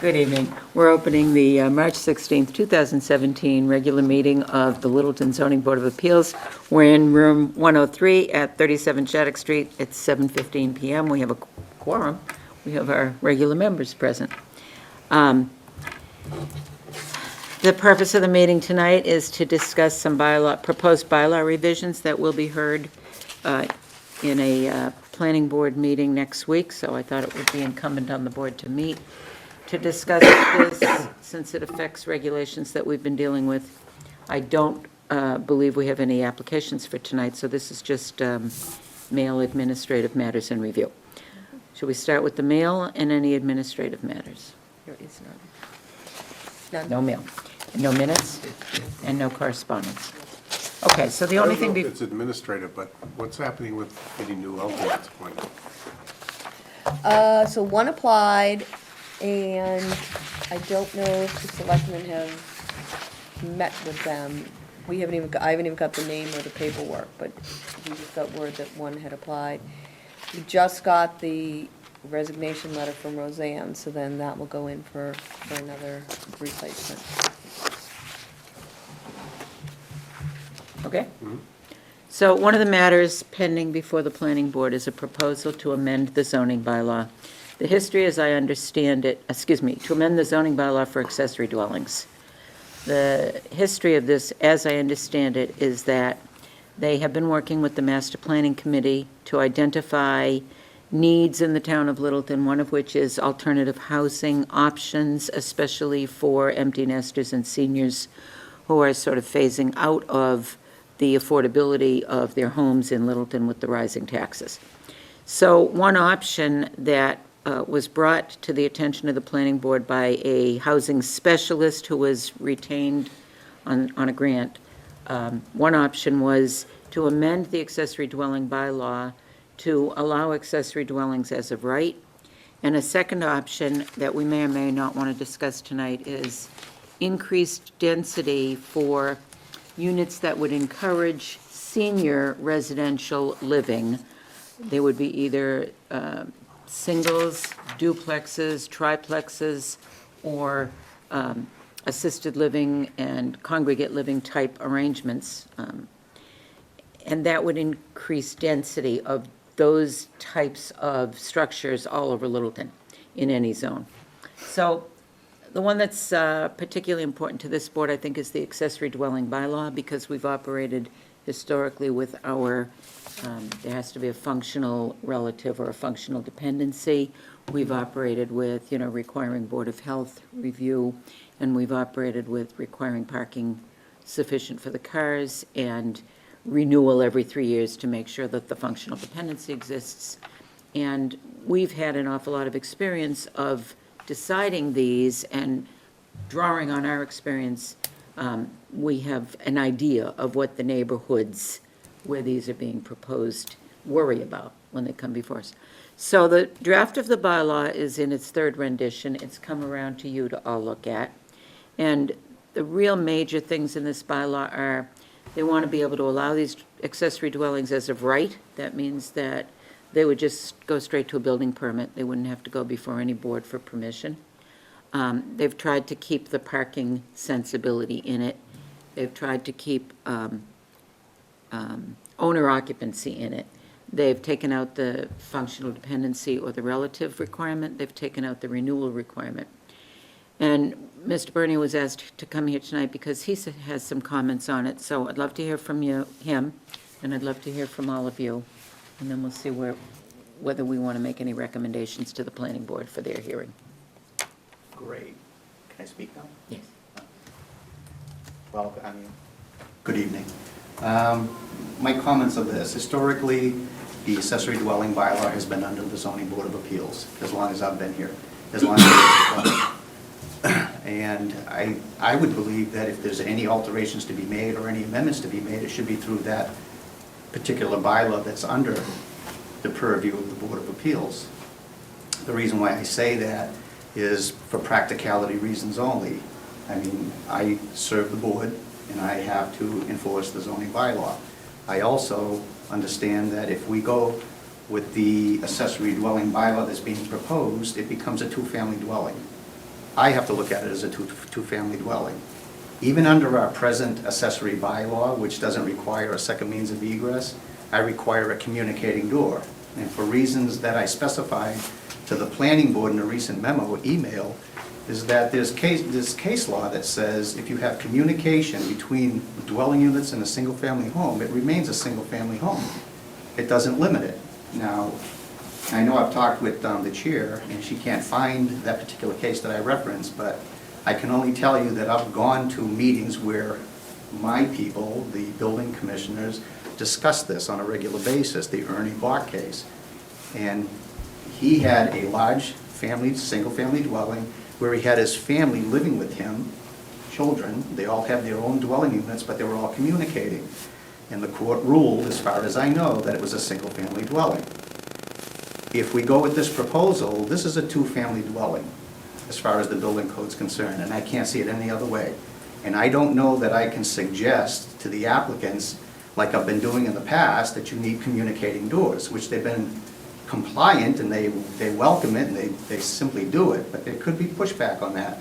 Good evening. We're opening the March 16th, 2017 regular meeting of the Littleton Zoning Board of Appeals. We're in room 103 at 37 Shattuck Street. It's 7:15 PM. We have a quorum. We have our regular members present. The purpose of the meeting tonight is to discuss some proposed bylaw revisions that will be heard in a planning board meeting next week, so I thought it would be incumbent on the board to meet to discuss this, since it affects regulations that we've been dealing with. I don't believe we have any applications for tonight, so this is just mail administrative matters and review. Should we start with the mail and any administrative matters? There is none. No mail, no minutes, and no correspondence. Okay, so the only thing. I don't know if it's administrative, but what's happening with any new alternates appointed? So one applied, and I don't know if the selectmen have met with them. I haven't even got the name or the paperwork, but we just got word that one had applied. We just got the resignation letter from Roseanne, so then that will go in for another replacement. Okay. So one of the matters pending before the planning board is a proposal to amend the zoning bylaw. The history, as I understand it, to amend the zoning bylaw for accessory dwellings. The history of this, as I understand it, is that they have been working with the Master Planning Committee to identify needs in the town of Littleton, one of which is alternative housing options, especially for empty nesters and seniors who are sort of phasing out of the affordability of their homes in Littleton with the rising taxes. So one option that was brought to the attention of the planning board by a housing specialist who was retained on a grant, one option was to amend the accessory dwelling bylaw to allow accessory dwellings as of right. And a second option that we may or may not want to discuss tonight is increased density for units that would encourage senior residential living. They would be either singles, duplexes, triplexes, or assisted living and congregate living type arrangements. And that would increase density of those types of structures all over Littleton in any zone. So the one that's particularly important to this board, I think, is the accessory dwelling bylaw, because we've operated historically with our, there has to be a functional relative or a functional dependency. We've operated with, requiring Board of Health review, and we've operated with requiring parking sufficient for the cars and renewal every 3 years to make sure that the functional dependency exists. And we've had an awful lot of experience of deciding these and drawing on our experience. We have an idea of what the neighborhoods where these are being proposed worry about when they come before us. So the draft of the bylaw is in its third rendition. It's come around to you to all look at. And the real major things in this bylaw are they want to be able to allow these accessory dwellings as of right. That means that they would just go straight to a building permit. They wouldn't have to go before any board for permission. They've tried to keep the parking sensibility in it. They've tried to keep owner occupancy in it. They've taken out the functional dependency or the relative requirement. They've taken out the renewal requirement. And Mr. Bernie was asked to come here tonight because he has some comments on it. So I'd love to hear from him, and I'd love to hear from all of you. And then we'll see whether we want to make any recommendations to the planning board for their hearing. Great. Can I speak now? Yes. Well, good evening. My comments of this, historically, the accessory dwelling bylaw has been under the zoning board of appeals as long as I've been here, as long as and I would believe that if there's any alterations to be made or any amendments to be made, it should be through that particular bylaw that's under the purview of the Board of Appeals. The reason why I say that is for practicality reasons only. I mean, I serve the board and I have to enforce the zoning bylaw. I also understand that if we go with the accessory dwelling bylaw that's being proposed, it becomes a two-family dwelling. I have to look at it as a two-family dwelling. Even under our present accessory bylaw, which doesn't require a second means of egress, I require a communicating door. And for reasons that I specified to the planning board in a recent memo or email, is that there's case law that says if you have communication between dwelling units in a single-family home, it remains a single-family home. It doesn't limit it. Now, I know I've talked with the chair, and she can't find that particular case that I referenced, but I can only tell you that I've gone to meetings where my people, the building commissioners, discuss this on a regular basis, the Ernie Bach case. And he had a large family, single-family dwelling, where he had his family living with him, children. They all have their own dwelling units, but they were all communicating. And the court ruled, as far as I know, that it was a single-family dwelling. If we go with this proposal, this is a two-family dwelling, as far as the building code's concerned, and I can't see it any other way. And I don't know that I can suggest to the applicants, like I've been doing in the past, that you need communicating doors, which they've been compliant, and they welcome it, and they simply do it, but there could be pushback on that.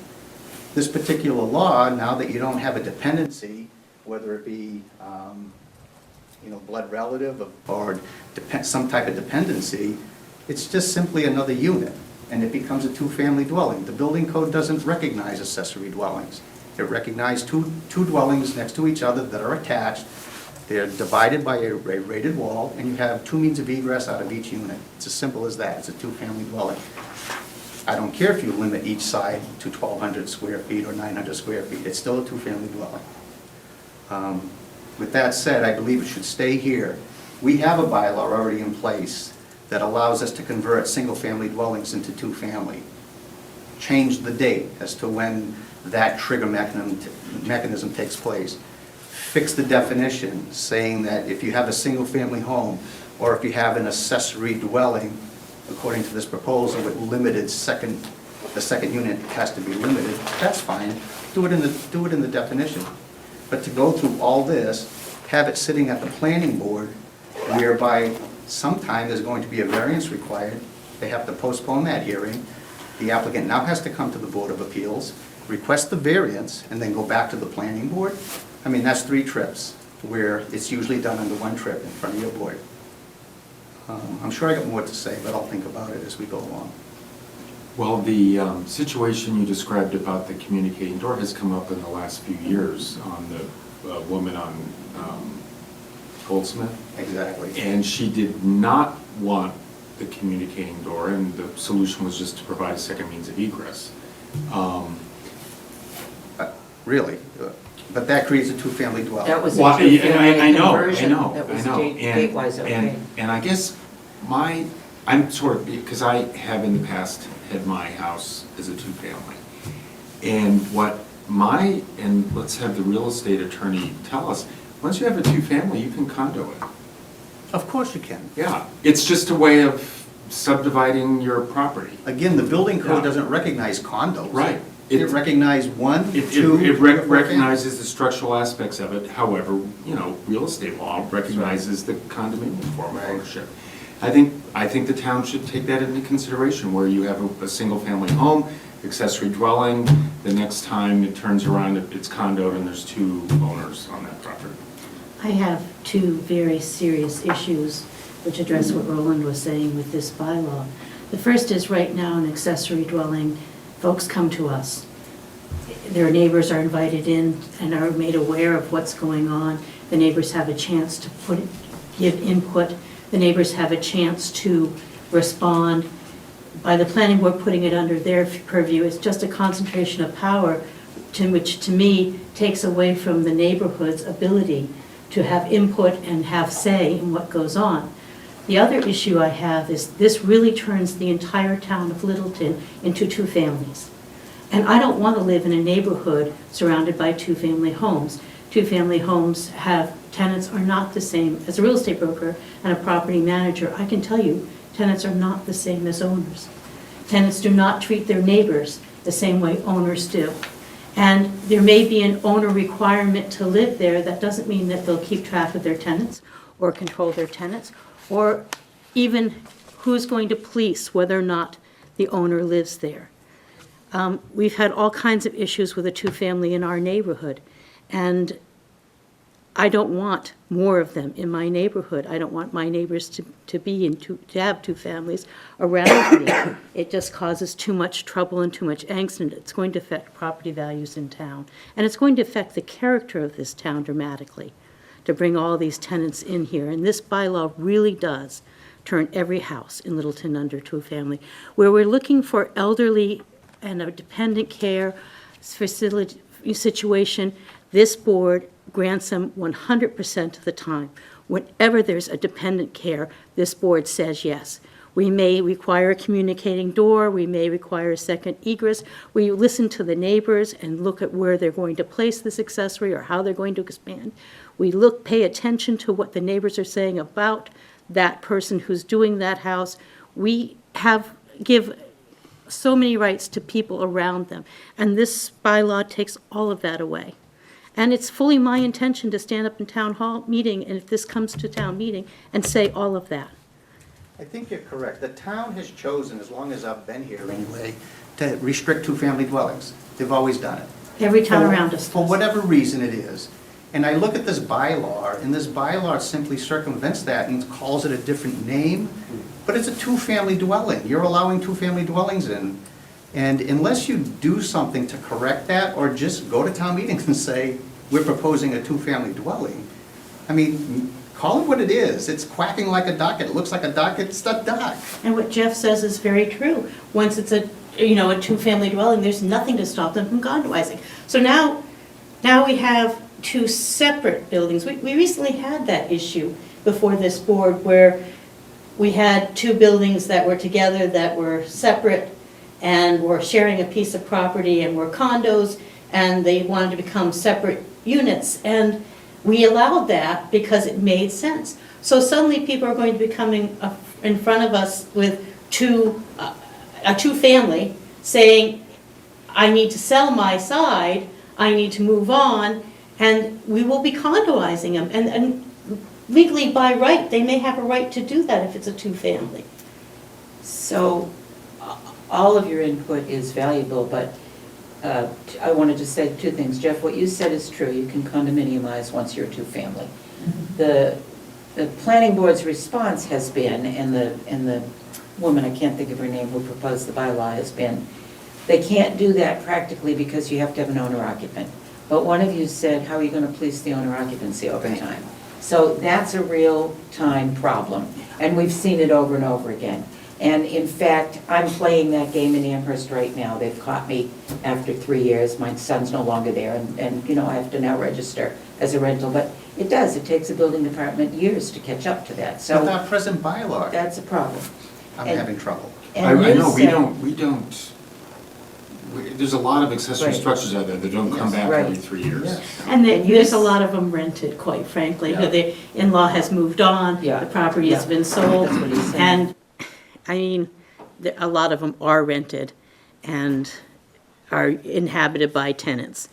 This particular law, now that you don't have a dependency, whether it be blood relative or some type of dependency, it's just simply another unit, and it becomes a two-family dwelling. The building code doesn't recognize accessory dwellings. It recognizes two dwellings next to each other that are attached. They're divided by a rated wall, and you have two means of egress out of each unit. It's as simple as that. It's a two-family dwelling. I don't care if you limit each side to 1,200 square feet or 900 square feet. It's still a two-family dwelling. With that said, I believe it should stay here. We have a bylaw already in place that allows us to convert single-family dwellings into two-family. Change the date as to when that trigger mechanism takes place. Fix the definition, saying that if you have a single-family home, or if you have an accessory dwelling, according to this proposal, with limited the second unit has to be limited, that's fine. Do it in the definition. But to go through all this, have it sitting at the planning board, whereby sometime there's going to be a variance required, they have to postpone that hearing. The applicant now has to come to the Board of Appeals, request the variance, and then go back to the planning board. I mean, that's 3 trips, where it's usually done under 1 trip in front of your board. I'm sure I got more to say, but I'll think about it as we go along. Well, the situation you described about the communicating door has come up in the last few years on the woman on Goldsmith. Exactly. And she did not want the communicating door, and the solution was just to provide a second means of egress. Really? But that creates a two-family dwelling. That was a Well, two-family I know, conversion. I know. That was And- gate-wise okay. And I guess I'm sort of, because I have in the past had my house as a two-family. And and let's have the real estate attorney tell us, once you have a two-family, you can condo it. Of course you can. Yeah, it's just a way of subdividing your property. Again, the building code Yeah. doesn't recognize condos. Right. It recognizes 1, 2, It 3, or 4 recognizes the structural aspects of it, however, real estate law recognizes the condominium form of Right. ownership. I think the town should take that into consideration, where you have a single-family home, accessory dwelling, the next time it turns around, it's condoed and there's 2 owners on that property. I have 2 very serious issues which address what Roland was saying with this bylaw. The first is, right now, an accessory dwelling, folks come to us. Their neighbors are invited in and are made aware of what's going on. The neighbors have a chance to give input. The neighbors have a chance to respond. By the planning board putting it under their purview, it's just a concentration of power, which to me takes away from the neighborhood's ability to have input and have say in what goes on. The other issue I have is this really turns the entire town of Littleton into 2 families. And I don't want to live in a neighborhood surrounded by 2-family homes. 2-family homes tenants are not the same. As a real estate broker and a property manager, I can tell you, tenants are not the same as owners. Tenants do not treat their neighbors the same way owners do. And there may be an owner requirement to live there. That doesn't mean that they'll keep track of their tenants or control their tenants or even who's going to police whether or not the owner lives there. We've had all kinds of issues with a two-family in our neighborhood, and I don't want more of them in my neighborhood. I don't want my neighbors to have two families around me. It just causes too much trouble and too much angst, and it's going to affect property values in town. And it's going to affect the character of this town dramatically, to bring all these tenants in here. And this bylaw really does turn every house in Littleton under to a family. Where we're looking for elderly and a dependent care facility situation, this board grants them 100% of the time. Whenever there's a dependent care, this board says yes. We may require a communicating door, we may require a second egress. We listen to the neighbors and look at where they're going to place this accessory or how they're going to expand. We pay attention to what the neighbors are saying about that person who's doing that house. We give so many rights to people around them, and this bylaw takes all of that away. And it's fully my intention to stand up in town hall meeting, and if this comes to town meeting, and say all of that. I think you're correct. The town has chosen, as long as I've been here anyway, to restrict two-family dwellings. They've always done it. Every town around us For does. whatever reason it is. And I look at this bylaw, and this bylaw simply circumvents that and calls it a different name, but it's a two-family dwelling. You're allowing two-family dwellings in. And unless you do something to correct that, or just go to town meetings and say, we're proposing a two-family dwelling, I mean, call it what it is. It's quacking like a duck. It looks like a duck. It's a duck. And what Jeff says is very true. Once it's a two-family dwelling, there's nothing to stop them from condoizing. So now we have two separate buildings. We recently had that issue before this board where we had two buildings that were together, that were separate, and were sharing a piece of property and were condos, and they wanted to become separate units. And we allowed that because it made sense. So suddenly people are going to be coming up in front of us with a two-family saying, I need to sell my side, I need to move on, and we will be condoizing them. And legally, by right, they may have a right to do that if it's a two-family. So, all of your input is valuable, but I wanted to say two things. Jeff, what you said is true. You can condominiumize once you're a two-family. The planning board's response has been, and the woman, I can't think of her name, who proposed the bylaw has been, they can't do that practically because you have to have an owner occupant. But one of you said, how are you going to police the owner occupancy over time? So that's a real-time problem, and we've seen it over and over again. And in fact, I'm playing that game in Amherst right now. They've caught me after 3 years. My son's no longer there, and I have to now register as a rental. But it does. It takes a building department years to catch up to that. With So our present bylaw, that's a problem. I'm and- having trouble. I And you know, said- there's a lot of accessory Right. structures out there that don't come Yes. back Right. every 3 years. Yes. And And you there's a s- lot of them rented, quite frankly. Yeah. The in-law has moved on, Yeah. the property has Yeah. been sold. That's what he's saying. And, I mean, a lot of them are rented and are inhabited by tenants.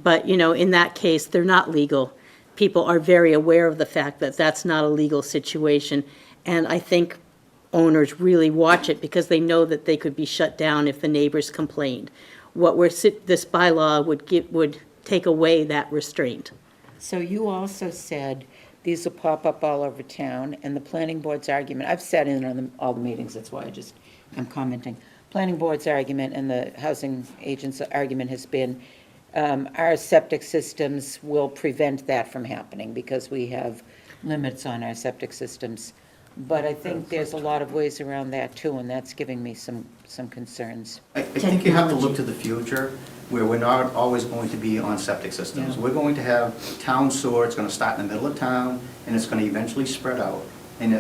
But, in that case, they're not legal. People are very aware of the fact that that's not a legal situation. And I think owners really watch it because they know that they could be shut down if the neighbors complained. This bylaw would take away that restraint. So you also said these will pop up all over town, and the planning board's argument, I've sat in on all the meetings, that's why I'm commenting. Planning board's argument and the housing agent's argument has been, our septic systems will prevent that from happening because we have limits on our septic systems. But I think there's a lot of ways around that too, and that's giving me some concerns. I think you have to look to the future, where we're not always going to be on septic systems. Yeah. We're going to have town sewer, it's gonna start in the middle of town, and it's gonna eventually spread out. And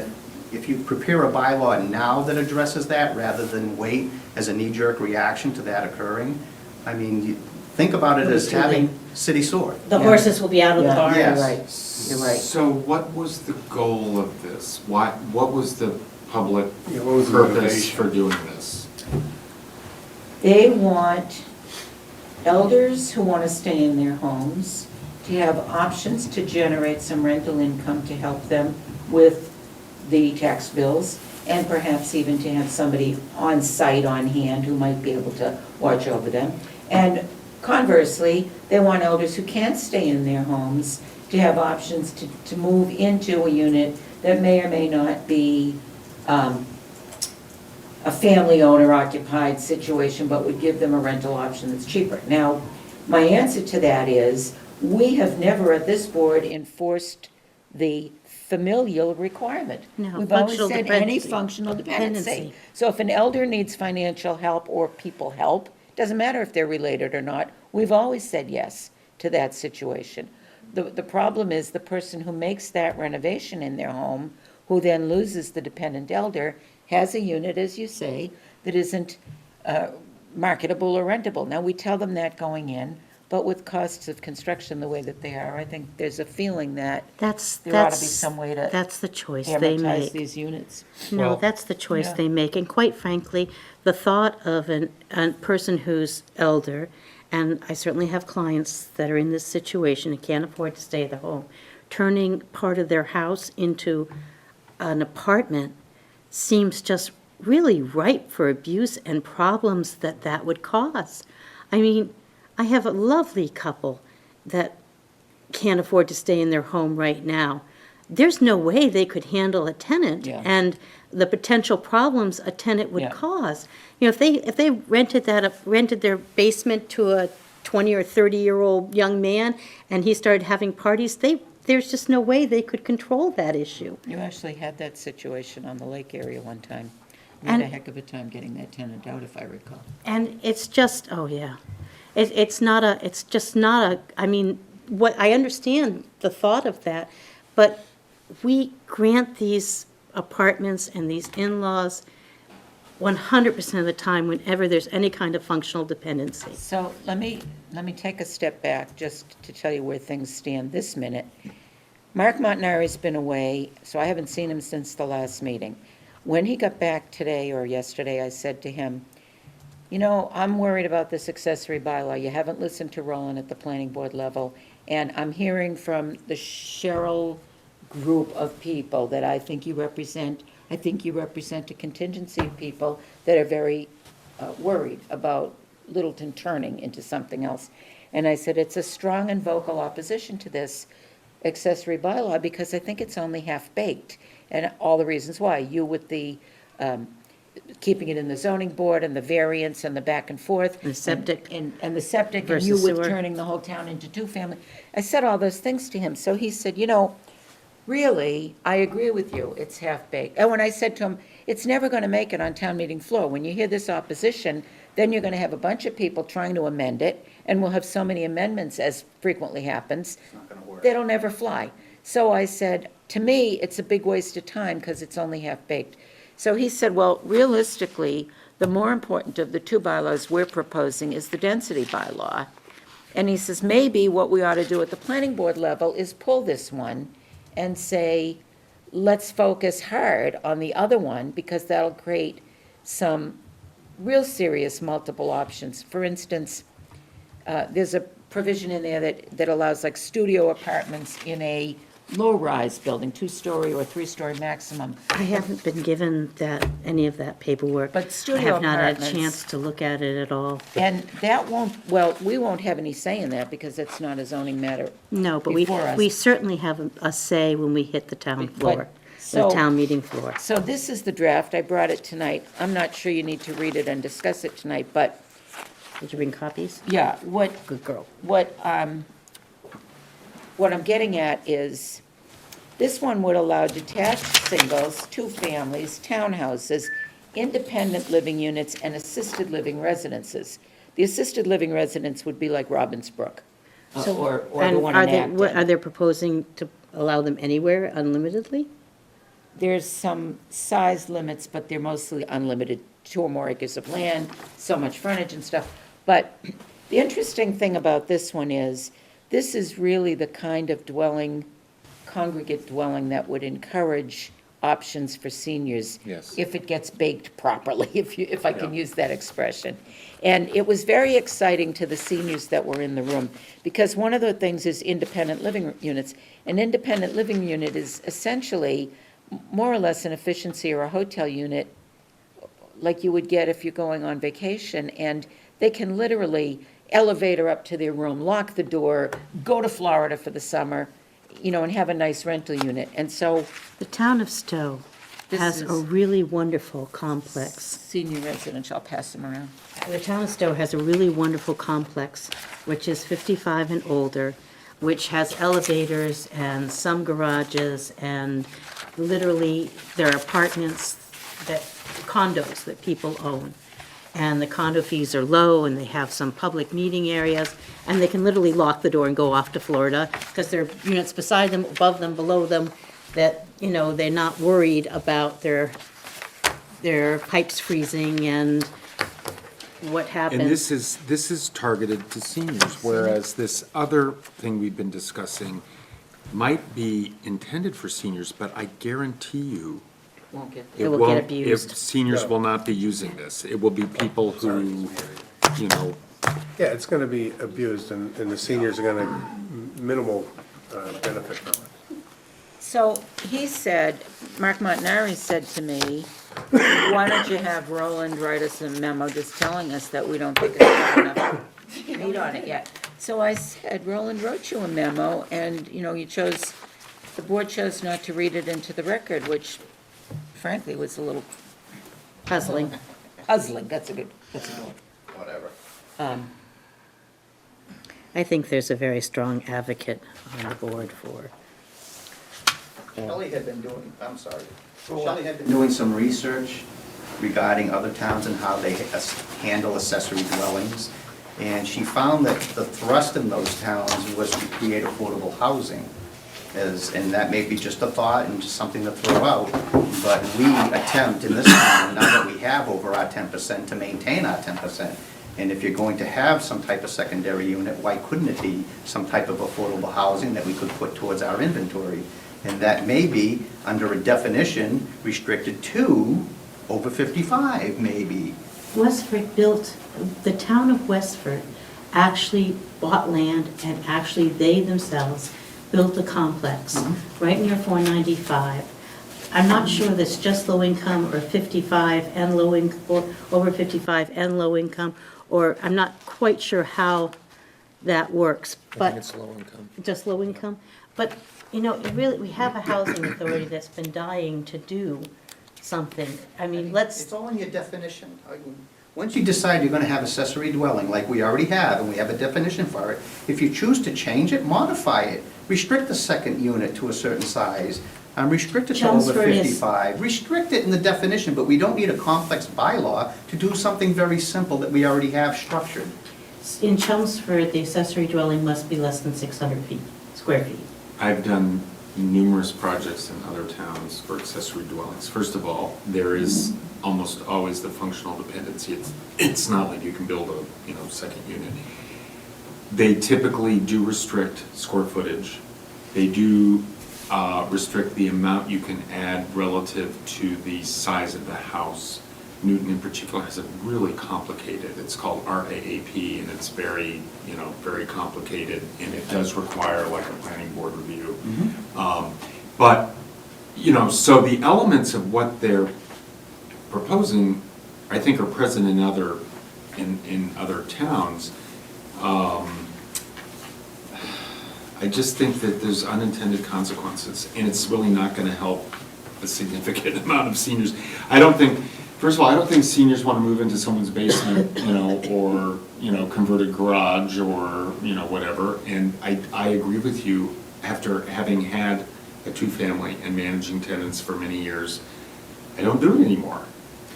if you prepare a bylaw now that addresses that, rather than wait as a knee-jerk reaction to that occurring, I mean, think about it as having city sewer. The Yeah. horses will be out of the Yeah. barn. Yes. You're right, you're right. So what was the goal of this? What was the public Yeah, what was the purpose motivation? for doing this? They want elders who want to stay in their homes to have options to generate some rental income to help them with the tax bills, and perhaps even to have somebody on site, on hand, who might be able to watch over them. And conversely, they want elders who can't stay in their homes to have options to move into a unit that may or may not be a family owner occupied situation, but would give them a rental option that's cheaper. Now, my answer to that is, we have never at this board enforced the familial requirement. No, We've always functional said any dependency. functional dependency. Dependency. So if an elder needs financial help or people help, doesn't matter if they're related or not, we've always said yes to that situation. The problem is the person who makes that renovation in their home, who then loses the dependent elder, has a unit, as you say, that isn't marketable or rentable. Now, we tell them that going in, but with costs of construction the way that they are, I think there's a feeling that That's, there ought to be that's, some way to that's the choice they amortize make. these units. No, Well- that's the choice Yeah. they make, and quite frankly, the thought of a person who's elder, and I certainly have clients that are in this situation and can't afford to stay at the home, turning part of their house into an apartment seems just really ripe for abuse and problems that would cause. I mean, I have a lovely couple that can't afford to stay in their home right now. There's no way they could handle a tenant Yeah. and the potential problems a tenant would Yeah. cause. You know, if they rented their basement to a 20 or 30-year-old young man and he started having parties, there's just no way they could control that issue. You actually had that situation on the lake area one time. We had a And- heck of a time getting that tenant out, if I recall. And it's just, oh, yeah. It's just not a, I mean, I understand the thought of that, but we grant these apartments and these in-laws 100% of the time whenever there's any kind of functional dependency. So let me take a step back just to tell you where things stand this minute. Mark Montanari's been away, so I haven't seen him since the last meeting. When he got back today or yesterday, I said to him, you know, I'm worried about this accessory bylaw. You haven't listened to Roland at the planning board level, and I'm hearing from the Cheryl group of people that I think you represent. I think you represent a contingency of people that are very worried about Littleton turning into something else. And I said, it's a strong and vocal opposition to this accessory bylaw because I think it's only half-baked. And all the reasons why, you with the keeping it in the zoning board and the variance and the back and forth. And the septic. And the septic, and Versus you with sewer. turning the whole town into two-family. I said all those things to him. So he said, you know, really, I agree with you, it's half-baked. And when I said to him, it's never going to make it on town meeting floor. When you hear this opposition, then you're going to have a bunch of people trying to amend it, and we'll have so many amendments, as frequently happens, It's not going to work. that'll never fly. So I said, to me, it's a big waste of time because it's only half-baked. So he said, well, realistically, the more important of the two bylaws we're proposing is the density bylaw. And he says, maybe what we ought to do at the planning board level is pull this one and say, let's focus hard on the other one because that'll create some real serious multiple options. For instance, there's a provision in there that allows like studio apartments in a low-rise building, 2-story or 3-story maximum. I haven't been given any of that paperwork. But studio I have not had a apartments- chance to look at it at all. And that won't, well, we won't have any say in that because it's not a zoning matter. No, but Before us. we certainly have a say when we hit the town But- floor, the so- town meeting floor. So this is the draft. I brought it tonight. I'm not sure you need to read it and discuss it tonight, but Did you bring copies? yeah, Good girl. what I'm getting at is, this one would allow detached singles, two families, townhouses, independent living units, and assisted living residences. The assisted living residence would be like Robbinsbrook, or the And one are in they, are Acton. they proposing to allow them anywhere unlimitedly? There's some size limits, but they're mostly unlimited, 2 or more acres of land, so much frontage and stuff. But the interesting thing about this one is, this is really the kind of dwelling, congregate dwelling that would encourage options for seniors. Yes. If it gets baked properly, if I can Yeah. use that expression. And it was very exciting to the seniors that were in the room, because one of the things is independent living units. An independent living unit is essentially more or less an efficiency or a hotel unit like you would get if you're going on vacation, and they can literally elevator up to their room, lock the door, go to Florida for the summer, and have a nice rental unit. And so The town of Stowe This has a is- really wonderful complex. senior residential, I'll pass them around. The town of Stowe has a really wonderful complex, which is 55 and older, which has elevators and some garages, and literally there are apartments condos that people own. And the condo fees are low, and they have some public meeting areas, and they can literally lock the door and go off to Florida, because there are units beside them, above them, below them, that, they're not worried about their pipes freezing and what happens. And this is targeted to seniors, whereas this other thing we've been discussing might be intended for seniors, but I guarantee you, Won't get It will get abused. Seniors will not be using this. It will be people who, Yeah, it's gonna be abused, and the seniors are gonna minimal benefit from it. So he said, Mark Montanari said to me, why don't you have Roland write us a memo just telling us that we don't think it's got enough meat on it yet? So I said, Roland wrote you a memo, and, the board chose not to read it into the record, which frankly was a little Puzzling. puzzling, that's a good word. Whatever. I think there's a very strong advocate on the board for. Shelley had been doing, I'm sorry. Shelley had been doing some research regarding other towns and how they handle accessory dwellings. And she found that the thrust in those towns was to create affordable housing. And that may be just a thought and just something to throw out. But we attempt in this town, now that we have over our 10%, to maintain our 10%. And if you're going to have some type of secondary unit, why couldn't it be some type of affordable housing that we could put towards our inventory? And that may be, under a definition, restricted to over 55, maybe. Westford built, the town of Westford actually bought land, and actually they themselves built a complex right near 495. I'm not sure that's just low income or 55 and low income, or over 55 and low income, or I'm not quite sure how that works, but. low income. Just low income, but, it really, we have a housing authority that's been dying to do something. I mean, let's, It's all in your definition. Once you decide you're gonna have accessory dwelling, like we already have, and we have a definition for it, if you choose to change it, modify it. Restrict the second unit to a certain size, restrict it to over Chelmsford is- 55. Restrict it in the definition, but we don't need a complex bylaw to do something very simple that we already have structured. in Chelmsford, the accessory dwelling must be less than 600 square feet. I've done numerous projects in other towns for accessory dwellings. First of all, there is almost always the functional dependency. It's not like you can build a, second unit. They typically do restrict square footage. They do restrict the amount you can add relative to the size of the house. Newton in particular has a really complicated, it's called RAAP, and it's very, very complicated, and it does require like a planning board review. But, so the elements of what they're proposing, I think, are present in other towns. I just think that there's unintended consequences, and it's really not going to help a significant amount of seniors. First of all, I don't think seniors want to move into someone's basement, or, converted garage, or, whatever. And I agree with you, after having had a two-family and managing tenants for many years, I don't do it anymore,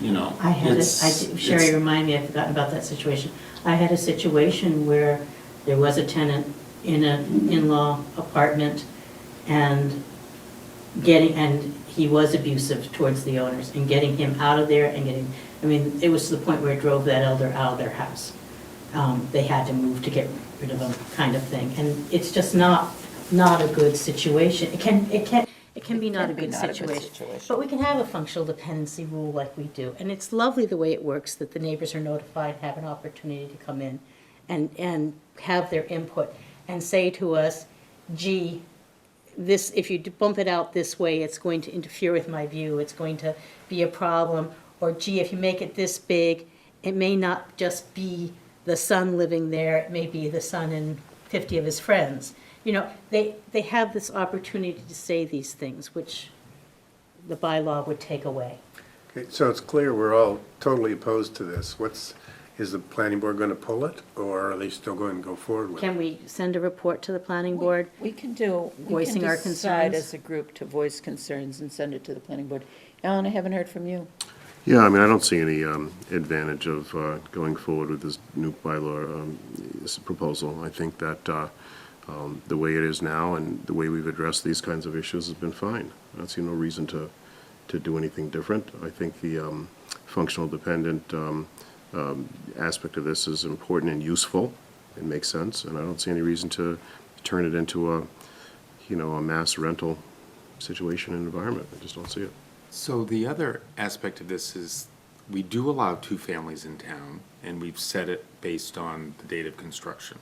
I had, Sherry reminded me, I'd forgotten about that situation. I had a situation where there was a tenant in an in-law apartment, and he was abusive towards the owners, and getting him out of there and it was to the point where it drove that elder out of their house. They had to move to get rid of him, kind of thing. And it's just not a good situation. It can be not a good situation. But we can have a functional dependency rule like we do. And it's lovely the way it works, that the neighbors are notified, have an opportunity to come in and have their input and say to us, gee, this, if you bump it out this way, it's going to interfere with my view, it's going to be a problem. Or gee, if you make it this big, it may not just be the son living there, it may be the son and 50 of his friends. You know, they have this opportunity to say these things, which the bylaw would take away. Okay, so it's clear we're all totally opposed to this. Is the planning board going to pull it, or are they still going to go forward with it? Can we send a report to the planning board? We can Voicing our decide concerns. as a group to voice concerns and send it to the planning board. Alan, I haven't heard from you. Yeah, I mean, I don't see any advantage of going forward with this new bylaw this proposal. I think that the way it is now and the way we've addressed these kinds of issues has been fine. I don't see no reason to do anything different. I think the functional dependent aspect of this is important and useful. It makes sense, and I don't see any reason to turn it into a mass rental situation and environment. I just don't see it. So the other aspect of this is, we do allow two families in town, and we've set it based on the date of construction.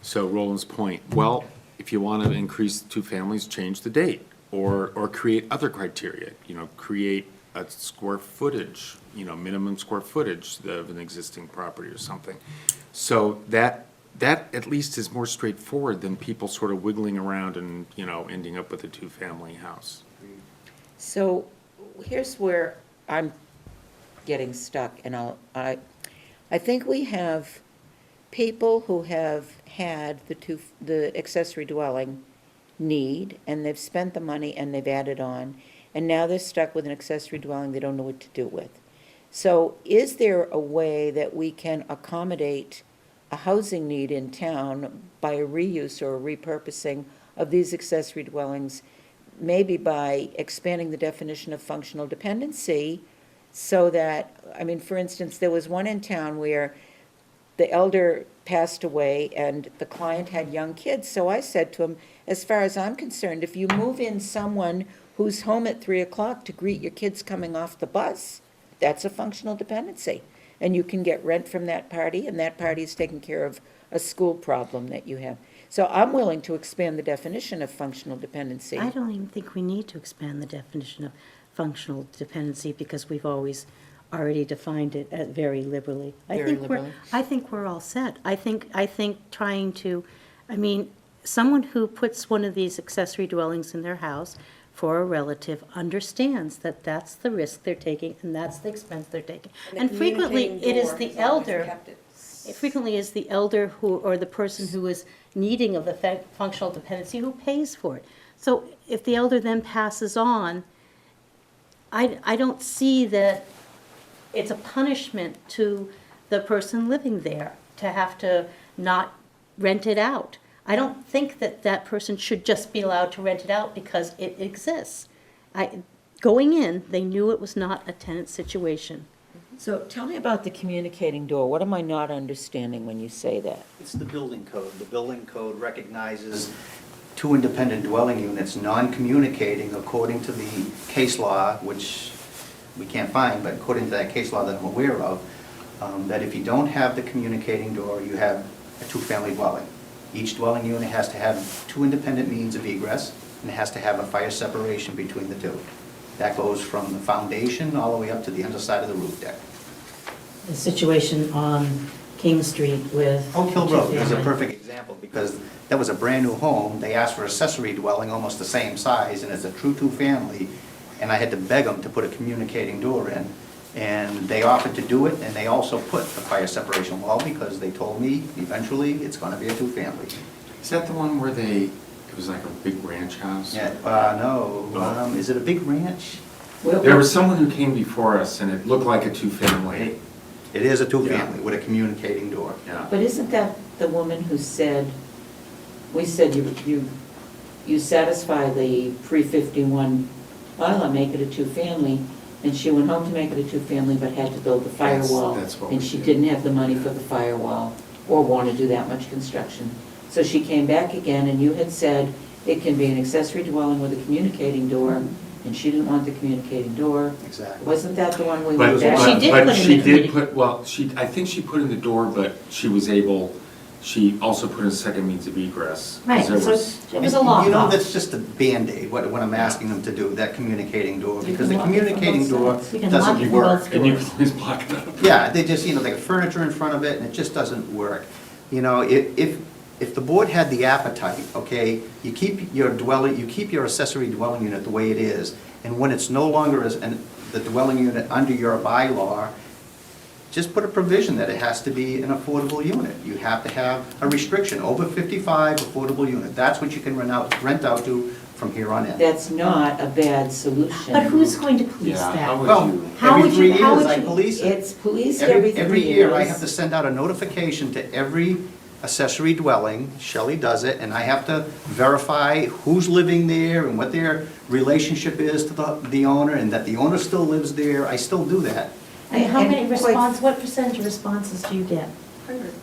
So Roland's point, well, if you want to increase two families, change the date, or create other criteria, create a square footage, minimum square footage of an existing property or something. So that at least is more straightforward than people sort of wiggling around and, ending up with a two-family house. So here's where I'm getting stuck, and I think we have people who have had the accessory dwelling need, and they've spent the money and they've added on, and now they're stuck with an accessory dwelling they don't know what to do with. So is there a way that we can accommodate a housing need in town by a reuse or a repurposing of these accessory dwellings, maybe by expanding the definition of functional dependency, so that, for instance, there was one in town where the elder passed away and the client had young kids. So I said to him, as far as I'm concerned, if you move in someone who's home at 3:00 to greet your kids coming off the bus, that's a functional dependency. And you can get rent from that party, and that party is taking care of a school problem that you have. So I'm willing to expand the definition of functional dependency. I don't even think we need to expand the definition of functional dependency, because we've always already defined it very liberally. Very liberally. I think we're all set. I think trying to, someone who puts one of these accessory dwellings in their house for a relative understands that that's the risk they're taking and that's the expense they're taking. And frequently, it is the elder. It frequently is the elder or the person who is needing of the functional dependency who pays for it. So if the elder then passes on, I don't see that it's a punishment to the person living there to have to not rent it out. I don't think that person should just be allowed to rent it out because it exists. Going in, they knew it was not a tenant situation. So tell me about the communicating door. What am I not understanding when you say that? It's the building code. The building code recognizes two independent dwelling units non-communicating according to the case law, which we can't find, but according to that case law that I'm aware of, that if you don't have the communicating door, you have a two-family dwelling. Each dwelling unit has to have two independent means of egress, and it has to have a fire separation between the two. That goes from the foundation all the way up to the underside of the roof deck. The situation on King Street with. Oak Hill Road is a two-family. perfect example, because that was a brand-new home. They asked for accessory dwelling almost the same size, and it's a true two-family, and I had to beg them to put a communicating door in, and they offered to do it, and they also put a fire separation wall, because they told me eventually it's gonna be a two-family. Is that the one where it was like a big ranch house? Yeah, no, is it a big ranch? There was someone who came before us, and it looked like a two-family. It is a two-family with a communicating door. Yeah. But isn't that the woman who said, we said you satisfy the pre-51 bylaw, make it a two-family, and she went home to make it a two-family but had to build the firewall. That's what and we she did. didn't have the money for the firewall or want to do that much construction. So she came back again, and you had said it can be an accessory dwelling with a communicating door, and she didn't want the communicating door. Exactly. Wasn't that the one we But, went back? She did put in the she did community- put, I think she put in the door, but she was able she also put in a second means of egress. 'cause Right, there so was- it was a lock You know, off. that's just a Band-Aid, what I'm asking them to do, that communicating door, You because can the lock it from communicating both door sides. You can lock it doesn't from work. both And you doors. can always block it up. Yeah, they just, they got furniture in front of it, and it just doesn't work. You know, if the board had the appetite, okay, you keep your dwelling, you keep your accessory dwelling unit the way it is, and when it's no longer the dwelling unit under your bylaw, just put a provision that it has to be an affordable unit. You have to have a restriction, over 55 affordable unit. That's what you can rent out to from here on in. That's not a bad solution. But who's going to police Yeah, that? how would Well, you? How every would 3 you- how years would I you- police it. It's policed every 3 Every years. year, I have to send out a notification to every accessory dwelling, Shelley does it, and I have to verify who's living there and what their relationship is to the owner, and that the owner still lives there, I still do that. And how many quite- what percentage of responses do you get? 100.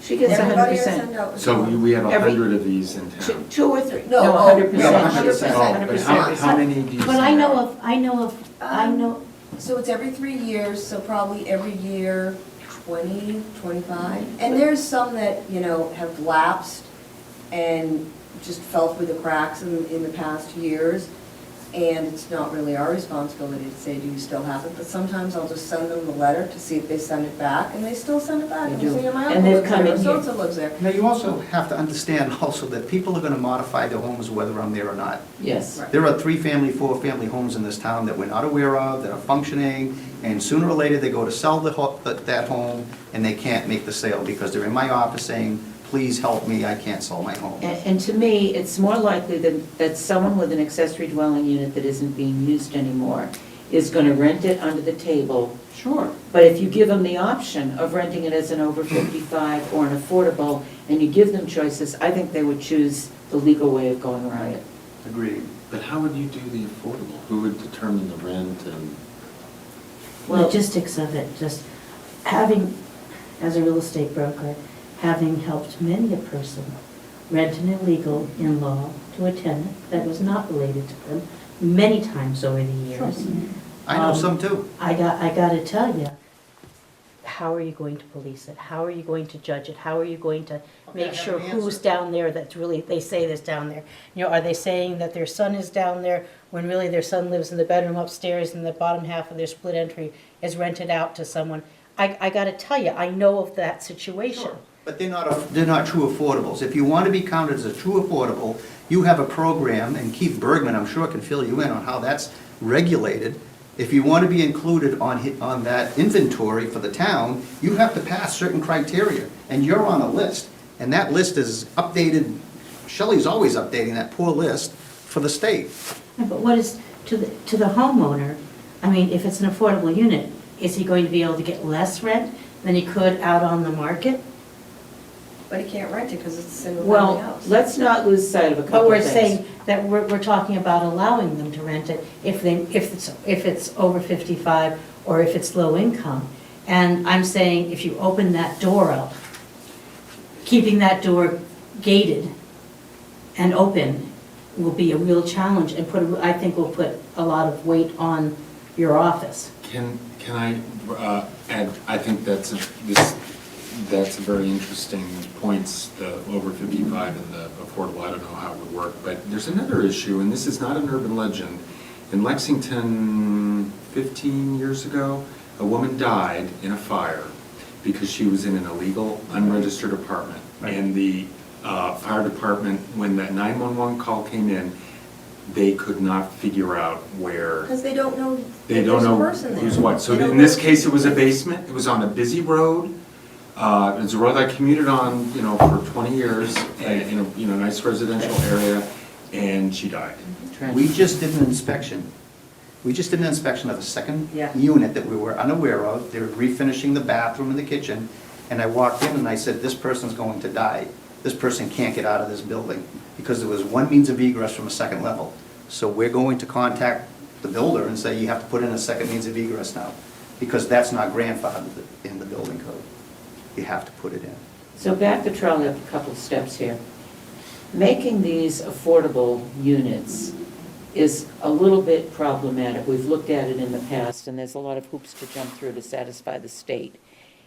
She gets Everybody I 100%. send out. So we have Every- 100 of these in Two- town. 2 or 3, No, no, oh, 100%. yeah, 100%. Oh, but how many do you But I send know out? I know, So it's every 3 years, so probably every year, 20, 25. And there's some that, have lapsed and just fell through the cracks in the past years. And it's not really our responsibility to say, do you still have it? But sometimes I'll just send them the letter to see if they send it back, and they still send it back. They And do. say, my And uncle they've lives come there, in here. so-and-so lives there. Now, you also have to understand also that people are gonna modify their homes whether I'm there or not. Yes. Right. There are 3-family, 4-family homes in this town that we're not aware of, that are functioning, and sooner or later, they go to sell that home, and they can't make the sale because they're in my office saying, please help me, I can't sell my home. And to me, it's more likely that someone with an accessory dwelling unit that isn't being used anymore is going to rent it under the table. Sure. But if you give them the option of renting it as an over 55 or an affordable, and you give them choices, I think they would choose the legal way of going around it. Agreed. But how would you do the affordable? Who would determine the rent and? Well- logistics of it, just having, as a real estate broker, having helped many a person rent an illegal in-law to a tenant that was not related to them many times over the years. I know some too. I got to tell you, how are you going to police it? How are you going to judge it? How are you going to Okay, I make have sure an who's answer. down there that's really, they say this down there? Are they saying that their son is down there when really their son lives in the bedroom upstairs and the bottom half of their split entry is rented out to someone? I got to tell you, I know of that situation. But they're not true affordables. If you want to be counted as a true affordable, you have a program, and Keith Bergman, I'm sure, can fill you in on how that's regulated. If you want to be included on that inventory for the town, you have to pass certain criteria, and you're on a list. And that list is updated, Shelley's always updating that poor list for the state. Yeah, but what is, to the homeowner, I mean, if it's an affordable unit, is he going to be able to get less rent than he could out on the market? But he can't rent it because it's a single-family Well, house. let's not lose sight of a But couple we're of things. saying that we're talking about allowing them to rent it if it's over 55 or if it's low income. And I'm saying if you open that door up, keeping that door gated and open will be a real challenge and I think will put a lot of weight on your office. Can I add, I think that's a very interesting points, the over 55 and the affordable, I don't know how it would work, but there's another issue, and this is not an urban legend. In Lexington, 15 years ago, a woman died in a fire because she was in an illegal, unregistered apartment. Right. And the fire department, when that 911 call came in, they could not figure out where. Because they don't know They if don't there's a know person there. who's what. So They don't in this know- case, it was a basement, it was on a busy road. It's a road I commuted on, for 20 years, in a nice residential area, and she died. We just did an inspection. We just did an inspection of a second Yeah. unit that we were unaware of. They were refinishing the bathroom and the kitchen, and I walked in and I said, this person's going to die. This person can't get out of this building, because there was one means of egress from a second level. So we're going to contact the builder and say, you have to put in a second means of egress now, because that's not grandfathered in the building code. You have to put it in. So back the trolley up a couple of steps here. Making these affordable units is a little bit problematic. We've looked at it in the past, and there's a lot of hoops to jump through to satisfy the state.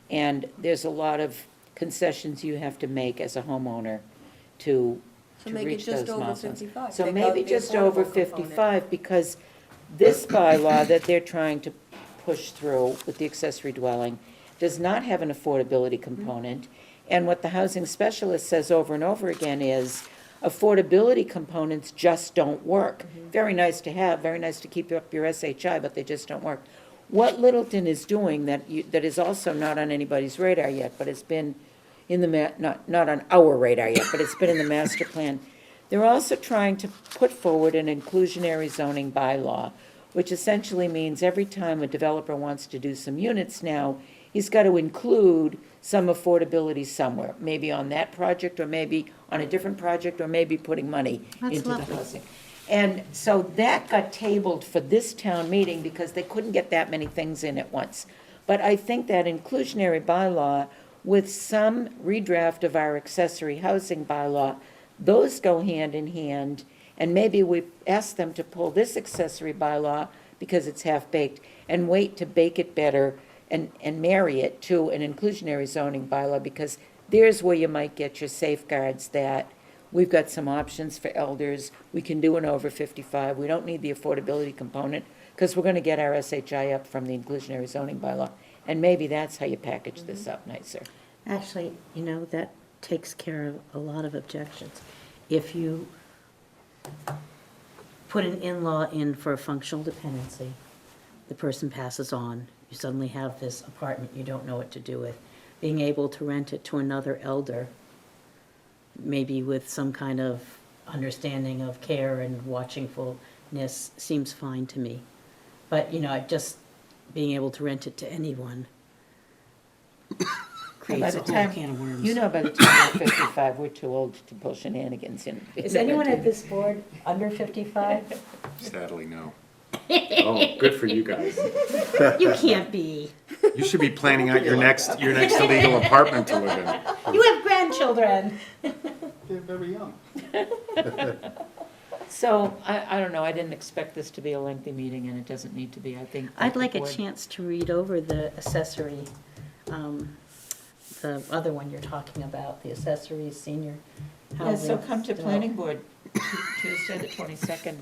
And there's a lot of concessions you have to make as a homeowner to So to make it reach just those over milestones. 55. So Take maybe out the just over affordable component. 55, because this bylaw that they're trying to push through with the accessory dwelling does not have an affordability component. And what the housing specialist says over and over again is, affordability components just don't work. Very nice to have, very nice to keep up your SHI, but they just don't work. What Littleton is doing that is also not on anybody's radar yet, but it's been in the, not on our radar yet, but it's been in the master plan. They're also trying to put forward an inclusionary zoning bylaw, which essentially means every time a developer wants to do some units now, he's got to include some affordability somewhere, maybe on that project, or maybe on a different project, or maybe putting money That's into the lovely. housing. And so that got tabled for this town meeting because they couldn't get that many things in at once. But I think that inclusionary bylaw with some redraft of our accessory housing bylaw, those go hand in hand, and maybe we ask them to pull this accessory bylaw because it's half-baked, and wait to bake it better and marry it to an inclusionary zoning bylaw, because there's where you might get your safeguards that we've got some options for elders, we can do an over 55, we don't need the affordability component, because we're gonna get our SHI up from the inclusionary zoning bylaw. And maybe that's how you package this up nicer. Actually, you know, that takes care of a lot of objections. If you put an in-law in for a functional dependency, the person passes on, you suddenly have this apartment you don't know what to do with. Being able to rent it to another elder, maybe with some kind of understanding of care and watchingfulness, seems fine to me. But, you know, just being able to rent it to anyone creates a By the whole time- can of worms. You know, by the time we're 55, we're too old to pull shenanigans in. Is anyone at this board under 55? Sadly, no. Oh, good for you guys. You can't be. You should be planning out your next illegal apartment to live in. You have grandchildren. They're very young. So, I don't know, I didn't expect this to be a lengthy meeting, and it doesn't need to be, I think. that I'd the like a board- chance to read over the accessory, the other one you're talking about, the accessory senior Yeah, housing. so come to planning board Tuesday, the 22nd.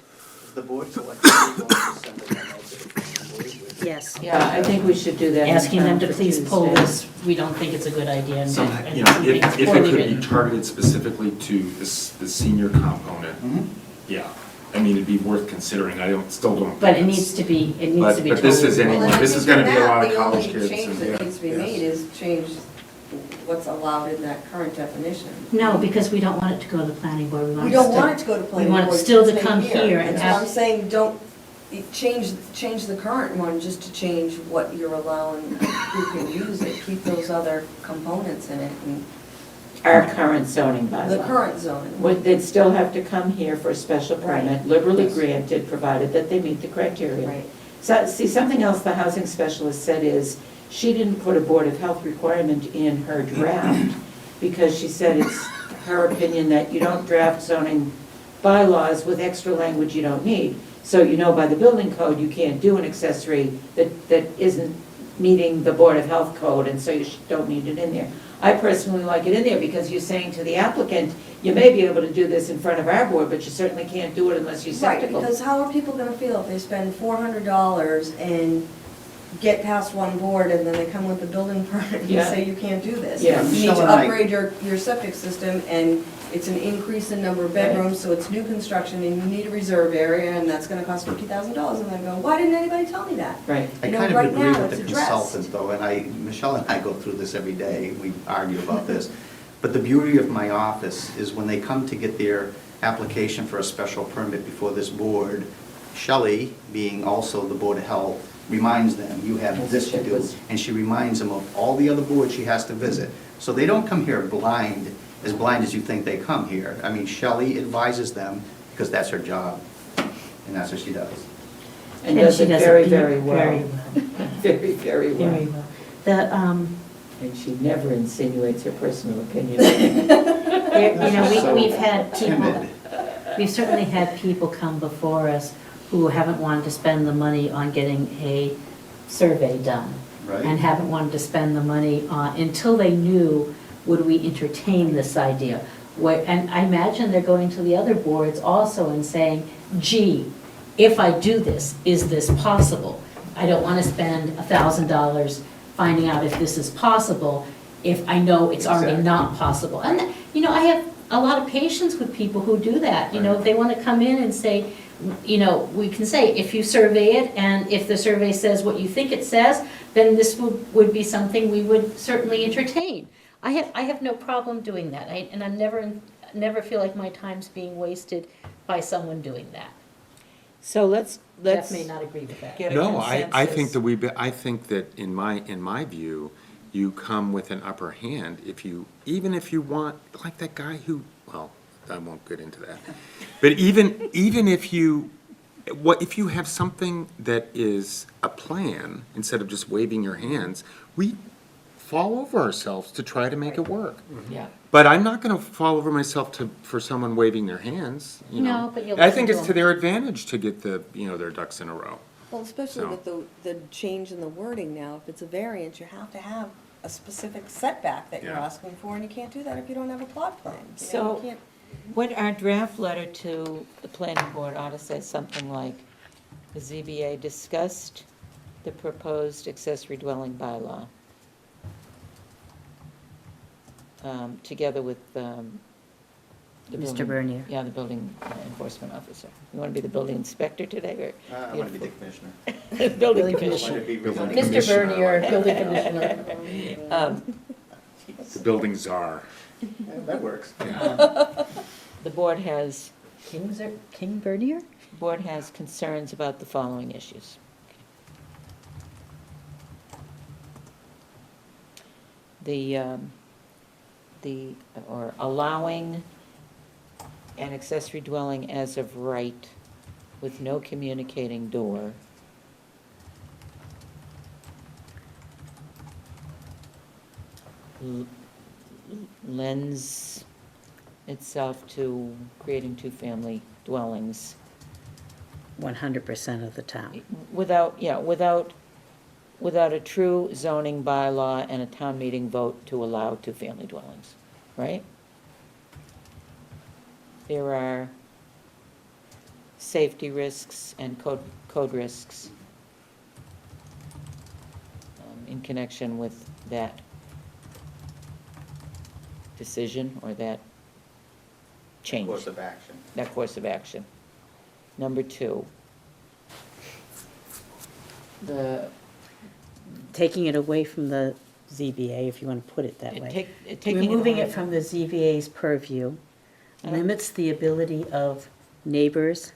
The board collectively wants to send a memo to the planning board with Yes. Yeah, I think we should do that. in Asking them to time for please pull Tuesday. this, we don't think it's a good idea. and- So, and you know, we think it's if it poorly could be written. targeted specifically to the senior component, Mhm. yeah. I mean, it'd be worth considering. Still don't. But it think needs to be, it needs But- to be but this totally- is anyone- Well, and I this is think gonna in be a that, lot of the only college kids change and- that needs to be Yes. made is change what's allowed in that current definition. No, because we don't want it to go to the planning board. We don't want it to go to planning board. We want it still to stay come here and That's have. what I'm saying, don't, change the current one just to change what you're allowing, who can use it. Keep those other components in it and Our current zoning bylaw. the current zoning. They'd still have to come here for a special permit, Right. liberally Yes. granted, provided that they meet the criteria. Right. So, see, something else the housing specialist said is, she didn't put a Board of Health requirement in her draft, because she said it's her opinion that you don't draft zoning bylaws with extra language you don't need. So you know by the building code, you can't do an accessory that isn't meeting the Board of Health code, and so you don't need it in there. I personally like it in there, because you're saying to the applicant, you may be able to do this in front of our board, but you certainly can't do it unless you're Right, skeptical. because how are people gonna feel if they spend $400 and get past one board and then they come with a building permit and Yeah. say you can't do this? Yeah. You need Michelle to and I- upgrade your septic system, and it's an increase in number of bedrooms, so it's new construction, and you need a reserve area, and that's gonna cost $50,000, and I go, why didn't anybody tell me that? Right. I You know, kind of right agree now with it's the addressed. consultant, though, and Michelle and I go through this every day, we argue about this. But the beauty of my office is when they come to get their application for a special permit before this board, Shelley, being also the Board of Health, reminds them, you have this to do. And she reminds them of all the other boards she has to visit. So they don't come here blind as you think they come here. I mean, Shelley advises them, because that's her job, and that's what she does. And does she it does very, it very well. Very well. Very, very well. Very well. The, And she never insinuates her personal opinion. there, you know, So we've had people, timid. we've certainly had people come before us who haven't wanted to spend the money on getting a survey done. Right. And haven't wanted to spend the money on, until they knew would we entertain this idea? And I imagine they're going to the other boards also and saying, gee, if I do this, is this possible? I don't want to spend $1,000 finding out if this is possible, if I know it's already Exactly. not possible. And, I have a lot of patience with people who do that. If they want to come in and say, we can say, if you survey it, and if the survey says what you think it says, then this would be something we would certainly entertain. I have no problem doing that, and I never feel like my time's being wasted by someone doing that. So let's. Jeff may not agree with that. Get a No, I think consensus. that I think that in my view, you come with an upper hand even if you want, like that guy who, well, I won't get into that. But even if you have something that is a plan, instead of just waving your hands, we fall over ourselves to try to make it work. Yeah. But I'm not gonna fall over myself for someone waving their hands, you know? No, but you'll I think listen to it's to them. their advantage to get their ducks in a row. Well, especially So- with the change in the wording now, if it's a variance, you have to have a specific setback that you're Yeah. asking for, and you can't do that if you don't have a plot plan. You So- can't- Would our draft letter to the planning board ought to say something like, the ZBA discussed the proposed accessory dwelling bylaw, together with the Mr. building- Bernier. Yeah, the building enforcement officer. You want to be the building inspector today, I want to be the commissioner. or? Building Building commissioner. Wanna be Building residing- Mr. commissioner, Bernier, like building that. commissioner. The building czar. Yeah, that works. The board has King Bernier? board has concerns about the following issues. Or allowing an accessory dwelling as of right with no communicating door. Lends itself to creating two-family dwellings 100% of the time. without a true zoning bylaw and a town meeting vote to allow two-family dwellings, right? There are safety risks and code risks in connection with that decision or that change. Course of action. That course of action. Number two, Taking it away from the ZBA, if you want to put it that way. taking it Removing away it from the ZBA's purview limits the ability of neighbors.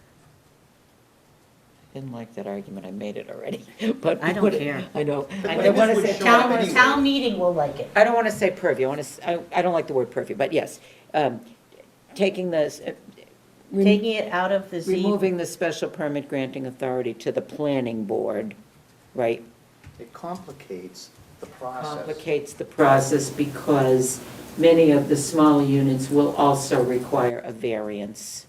Didn't like that argument, I made it already, but. I don't care. I know. But I wanna this would say, show up anyway. Town meeting will like it. I don't want to say purview, I don't like the word purview, but yes. Taking this, Taking it out of the removing the special permit granting authority to the planning board, right? It complicates the process. Complicates the process because many of the small units will also require a variance.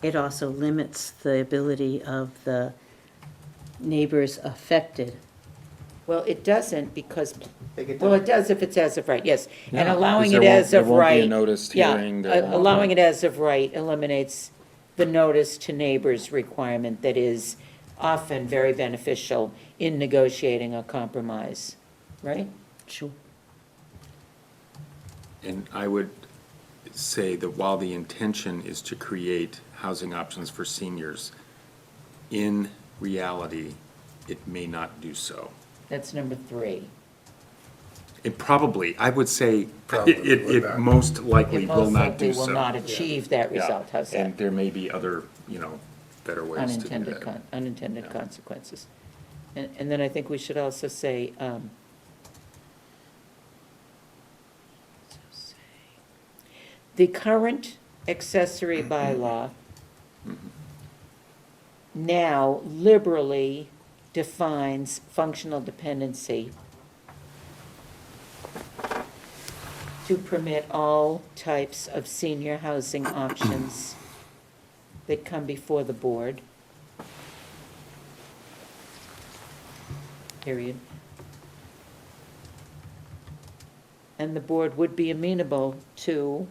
It also limits the ability of the neighbors affected. Well, it doesn't because, They get well, to- it does if it's as of right, yes. And Yeah, allowing 'cause it there won't- as of right. There won't be a noticed hearing. Yeah, there won't be- allowing it as of right eliminates the notice to neighbors requirement that is often very beneficial in negotiating a compromise, right? Sure. And I would say that while the intention is to create housing options for seniors, in reality, it may not do so. That's number 3. It probably, I would say, Probably it would not. most likely It will most not do likely so. will not achieve that Yeah. result, how's that? And there may be other, better ways to do Unintended, that. unintended Yeah. consequences. And then I think we should also say, the current accessory bylaw now liberally defines functional dependency to permit all types of senior housing options that come before the board. Period. and the board would be amenable to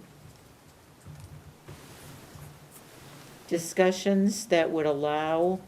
discussions that would allow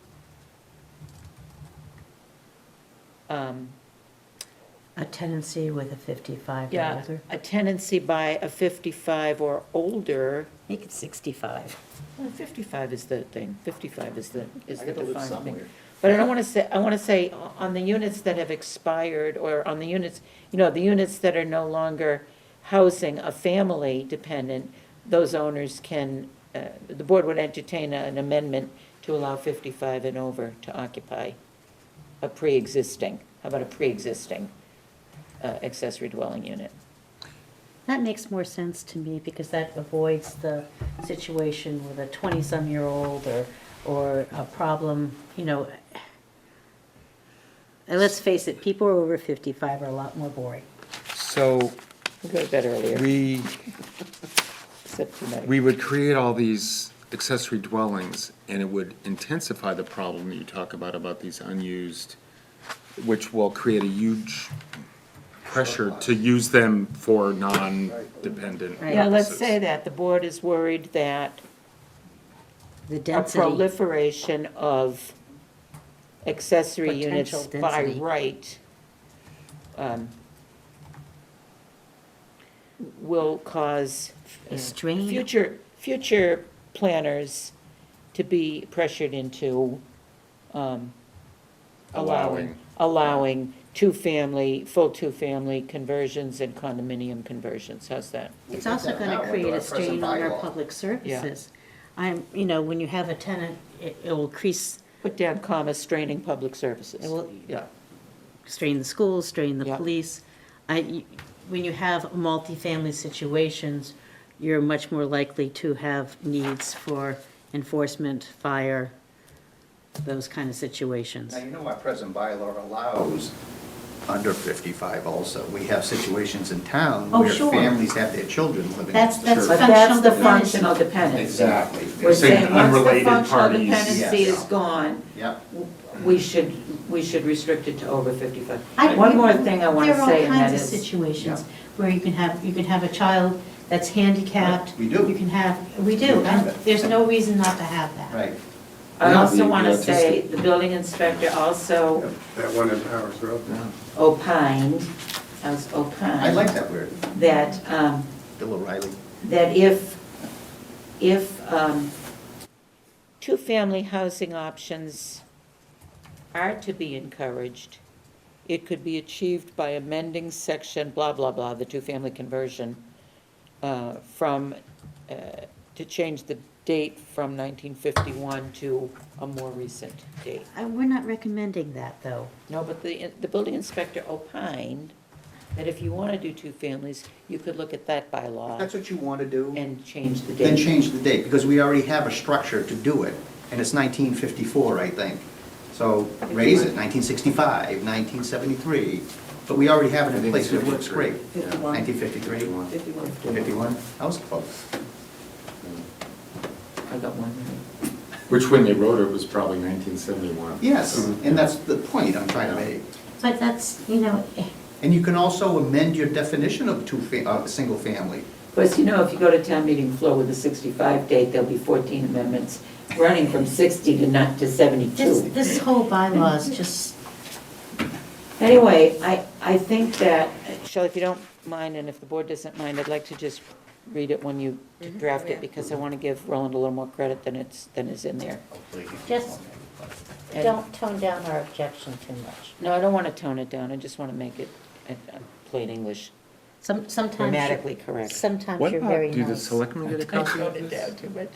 A tenancy with a 55 or yeah, older. a tenancy by a 55 or older. Make it 65. Well, 55 is the thing, 55 is the I got to live defined thing. somewhere. But I don't want to say, I want to say on the units that have expired, or on the units, the units that are no longer housing a family dependent, those owners can, the board would entertain an amendment to allow 55 and over to occupy a pre-existing, how about a pre-existing accessory dwelling unit? That makes more sense to me because that avoids the situation with a 20-some-year-old or a problem, And let's face it, people over 55 are a lot more boring. So We'll go to bed earlier, we except tonight. we would create all these accessory dwellings, and it would intensify the problem that you talk about these unused, which will create a huge pressure to use them for non-dependent purposes. Yeah, let's say that. The board is worried that The a density, proliferation of accessory units Potential by density. right will cause A strain. future planners to be pressured into allowing full two-family conversions and condominium conversions. How's that? it's also going to create a strain on our public Yeah. services. When you have a tenant, it will increase, Put down comma, straining public services. it will Yeah. strain the schools, strain the Yeah. police. When you have multifamily situations, you're much more likely to have needs for enforcement, fire, those kind of situations. Now, our present bylaw allows under 55 also. We have situations in town Oh, where sure. families have their children living That's- next that's door. But that's Functional the dependency. functional dependency. Exactly. We're saying, once the unrelated functional parties. dependency Yes. is gone, Yep. we should restrict it to over 55. I- One more thing I want to say, and There are all that kinds of is, situations where you can have a child that's handicapped. We do. We do, We have and it. there's no reason not to have that. Right. I Yeah, also the want to autistic- say, the building inspector also That one in Powers Road. opined, opined. I like that word, That, Bill O'Reilly. that if two-family housing options are to be encouraged, it could be achieved by amending section blah, blah, blah, the two-family conversion, to change the date from 1951 to a more recent date. We're not recommending that, though. No, but the building inspector opined that if you want to do two families, you could look at that bylaw That's what you want to do? and change the date. Then change the date, because we already have a structure to do it, and it's 1954, I think. So raise it, 1965, 1973, but we already have it I in think place, it's it works great. 51. 1953, 51. 51, I was close. I got one. Which, when they wrote it, was probably 1971. Yes, and that's the point I'm trying to make. But that's, And you can also amend your definition of single family. Plus, if you go to town meeting floor with a 65 date, there'll be 14 amendments running from 60 to 72. this whole bylaw is just, Anyway, I think that, Shelley, if you don't mind, and if the board doesn't mind, I'd like to just read it when you draft it, because I want to give Roland a little more credit than is in there. Just And- don't tone down our objection too much. No, I don't want to tone it down, I just want to make it plain English, Sometimes. grammatically correct. Sometimes What you're about, very do the nice. selectmen get a I copy of toned it this? down too much.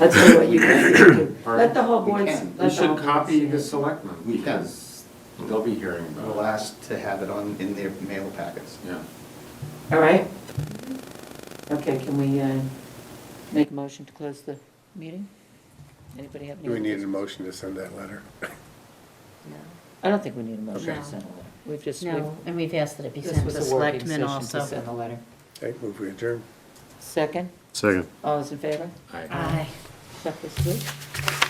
I'll tell you what you guys need to do. Pardon? Let the whole board. We can. let We the whole should board copy see the it. selectmen, We can. because they'll be hearing We'll about ask to have it in their mail packets. it. Yeah. All right? Okay, can we make a motion to close the meeting? Anybody have any? Do we need a business? motion to send that letter? I don't think we need a motion Okay. to send a letter. We've just, No, and we've asked that it be this sent was to a working selectmen session also. to send a letter. Okay, move we adjourn. Second, Second. all those in favor? Aye. Aye. Chuck is good.